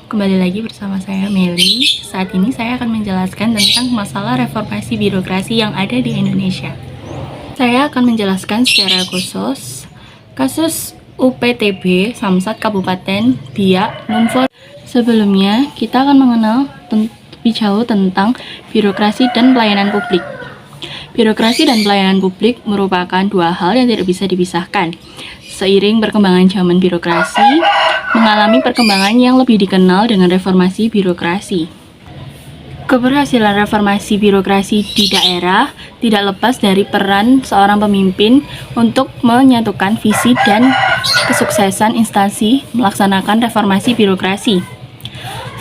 kembali lagi bersama saya Meli. Saat ini saya akan menjelaskan tentang masalah reformasi birokrasi yang ada di Indonesia. Saya akan menjelaskan secara khusus kasus UPTB Samsat Kabupaten Biak Numfor. Sebelumnya, kita akan mengenal lebih jauh tentang birokrasi dan pelayanan publik. Birokrasi dan pelayanan publik merupakan dua hal yang tidak bisa dipisahkan. Seiring perkembangan zaman birokrasi, mengalami perkembangan yang lebih dikenal dengan reformasi birokrasi. Keberhasilan reformasi birokrasi di daerah tidak lepas dari peran seorang pemimpin untuk menyatukan visi dan kesuksesan instansi melaksanakan reformasi birokrasi.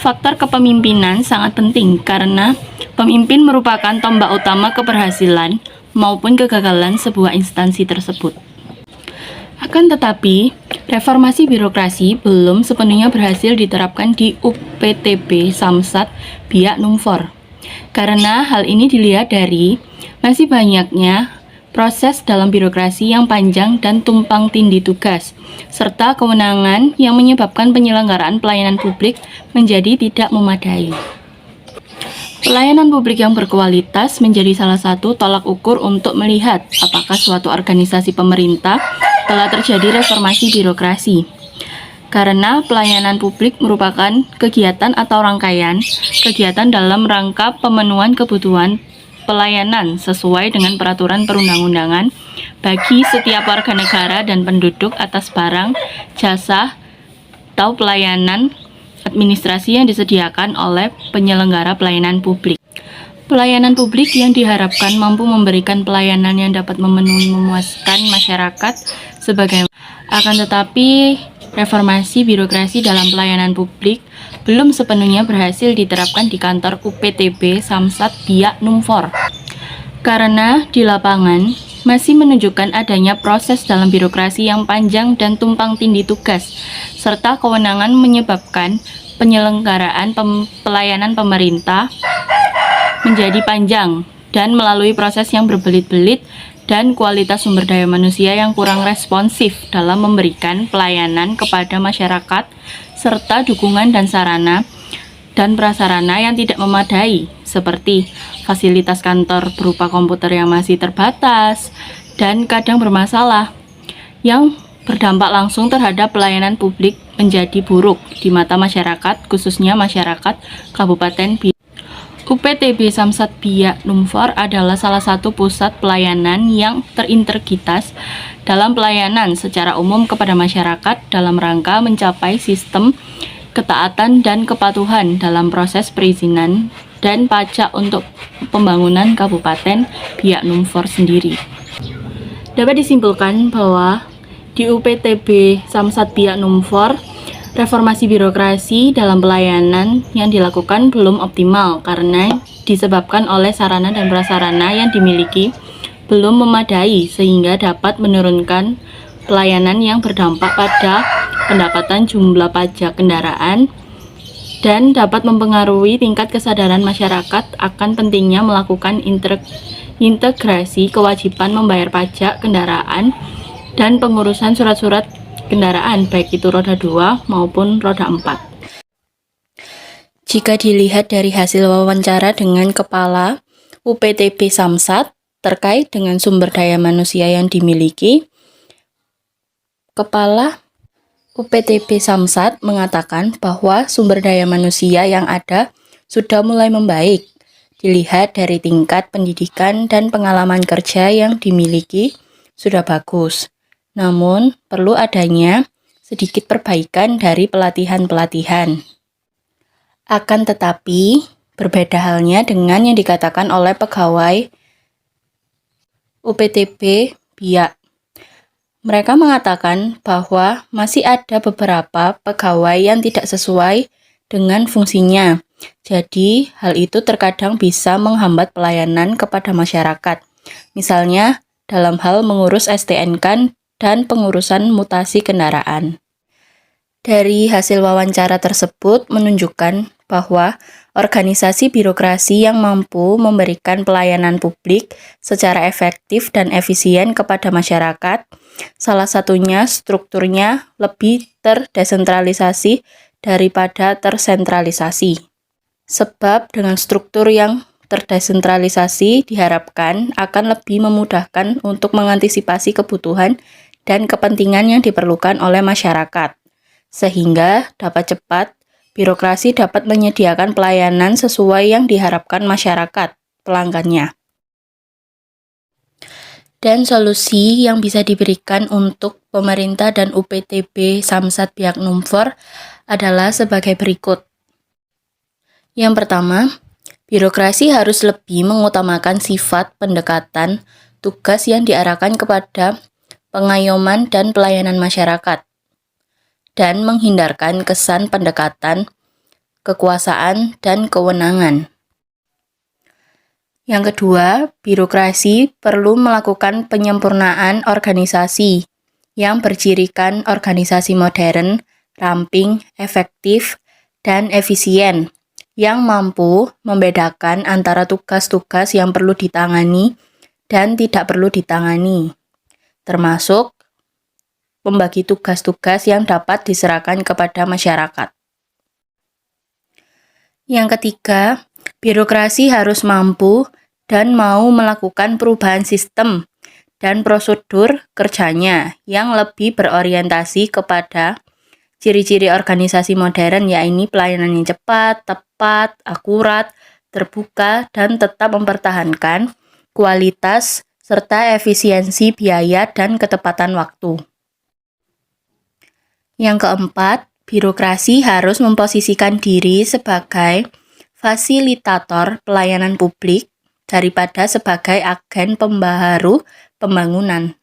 Faktor kepemimpinan sangat penting karena pemimpin merupakan tombak utama keberhasilan maupun kegagalan sebuah instansi tersebut. Akan tetapi, reformasi birokrasi belum sepenuhnya berhasil diterapkan di UPTB Samsat Biak Numfor. Karena hal ini dilihat dari masih banyaknya proses dalam birokrasi yang panjang dan tumpang tindih tugas, serta kewenangan yang menyebabkan penyelenggaraan pelayanan publik menjadi tidak memadai. Pelayanan publik yang berkualitas menjadi salah satu tolak ukur untuk melihat apakah suatu organisasi pemerintah telah terjadi reformasi birokrasi. Karena pelayanan publik merupakan kegiatan atau rangkaian kegiatan dalam rangka pemenuhan kebutuhan pelayanan sesuai dengan peraturan perundang-undangan bagi setiap warga negara dan penduduk atas barang, jasa, atau pelayanan administrasi yang disediakan oleh penyelenggara pelayanan publik. Pelayanan publik yang diharapkan mampu memberikan pelayanan yang dapat memenuhi memuaskan masyarakat sebagai. Akan tetapi, reformasi birokrasi dalam pelayanan publik belum sepenuhnya berhasil diterapkan di kantor UPTB Samsat Biak Numfor. Karena di lapangan masih menunjukkan adanya proses dalam birokrasi yang panjang dan tumpang tindih tugas, serta kewenangan menyebabkan penyelenggaraan pelayanan pemerintah menjadi panjang dan melalui proses yang berbelit-belit dan kualitas sumber daya manusia yang kurang responsif dalam memberikan pelayanan kepada masyarakat, serta dukungan dan sarana dan prasarana yang tidak memadai, seperti fasilitas kantor berupa komputer yang masih terbatas dan kadang bermasalah, yang berdampak langsung terhadap pelayanan publik menjadi buruk di mata masyarakat, khususnya masyarakat Kabupaten Biak. UPTB Samsat Biak Numfor adalah salah satu pusat pelayanan yang terintegritas dalam pelayanan secara umum kepada masyarakat dalam rangka mencapai sistem ketaatan dan kepatuhan dalam proses perizinan dan pajak untuk pembangunan Kabupaten Biak Numfor sendiri. Dapat disimpulkan bahwa di UPTB Samsat Biak Numfor, reformasi birokrasi dalam pelayanan yang dilakukan belum optimal karena disebabkan oleh sarana dan prasarana yang dimiliki belum memadai sehingga dapat menurunkan pelayanan yang berdampak pada pendapatan jumlah pajak kendaraan dan dapat mempengaruhi tingkat kesadaran masyarakat akan pentingnya melakukan integrasi kewajiban membayar pajak kendaraan dan pengurusan surat-surat kendaraan baik itu roda 2 maupun roda 4. Jika dilihat dari hasil wawancara dengan Kepala UPTB Samsat terkait dengan sumber daya manusia yang dimiliki, Kepala UPTB Samsat mengatakan bahwa sumber daya manusia yang ada sudah mulai membaik, dilihat dari tingkat pendidikan dan pengalaman kerja yang dimiliki sudah bagus. Namun, perlu adanya sedikit perbaikan dari pelatihan-pelatihan. Akan tetapi, berbeda halnya dengan yang dikatakan oleh pegawai UPTB Biak. Mereka mengatakan bahwa masih ada beberapa pegawai yang tidak sesuai dengan fungsinya. Jadi, hal itu terkadang bisa menghambat pelayanan kepada masyarakat. Misalnya, dalam hal mengurus STNK dan pengurusan mutasi kendaraan. Dari hasil wawancara tersebut menunjukkan bahwa organisasi birokrasi yang mampu memberikan pelayanan publik secara efektif dan efisien kepada masyarakat, salah satunya strukturnya lebih terdesentralisasi daripada tersentralisasi. Sebab dengan struktur yang terdesentralisasi diharapkan akan lebih memudahkan untuk mengantisipasi kebutuhan dan kepentingan yang diperlukan oleh masyarakat, sehingga dapat cepat birokrasi dapat menyediakan pelayanan sesuai yang diharapkan masyarakat, pelanggannya. Dan solusi yang bisa diberikan untuk pemerintah dan UPTB Samsat pihak Numfor adalah sebagai berikut. Yang pertama, birokrasi harus lebih mengutamakan sifat pendekatan tugas yang diarahkan kepada pengayoman dan pelayanan masyarakat, dan menghindarkan kesan pendekatan, kekuasaan, dan kewenangan. Yang kedua, birokrasi perlu melakukan penyempurnaan organisasi yang bercirikan organisasi modern, ramping, efektif, dan efisien, yang mampu membedakan antara tugas-tugas yang perlu ditangani dan tidak perlu ditangani, termasuk membagi tugas-tugas yang dapat diserahkan kepada masyarakat. Yang ketiga, birokrasi harus mampu dan mau melakukan perubahan sistem dan prosedur kerjanya yang lebih berorientasi kepada ciri-ciri organisasi modern, yaitu pelayanan yang cepat, tepat, akurat, terbuka, dan tetap mempertahankan kualitas serta efisiensi biaya dan ketepatan waktu. Yang keempat, birokrasi harus memposisikan diri sebagai fasilitator pelayanan publik daripada sebagai agen pembaharu pembangunan.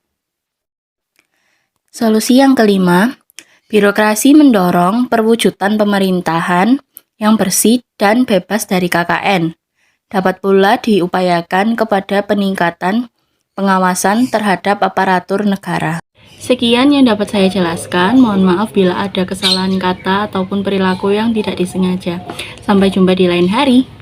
Solusi yang kelima, birokrasi mendorong perwujudan pemerintahan yang bersih dan bebas dari KKN. Dapat pula diupayakan kepada peningkatan pengawasan terhadap aparatur negara. Sekian yang dapat saya jelaskan. Mohon maaf bila ada kesalahan kata ataupun perilaku yang tidak disengaja. Sampai jumpa di lain hari.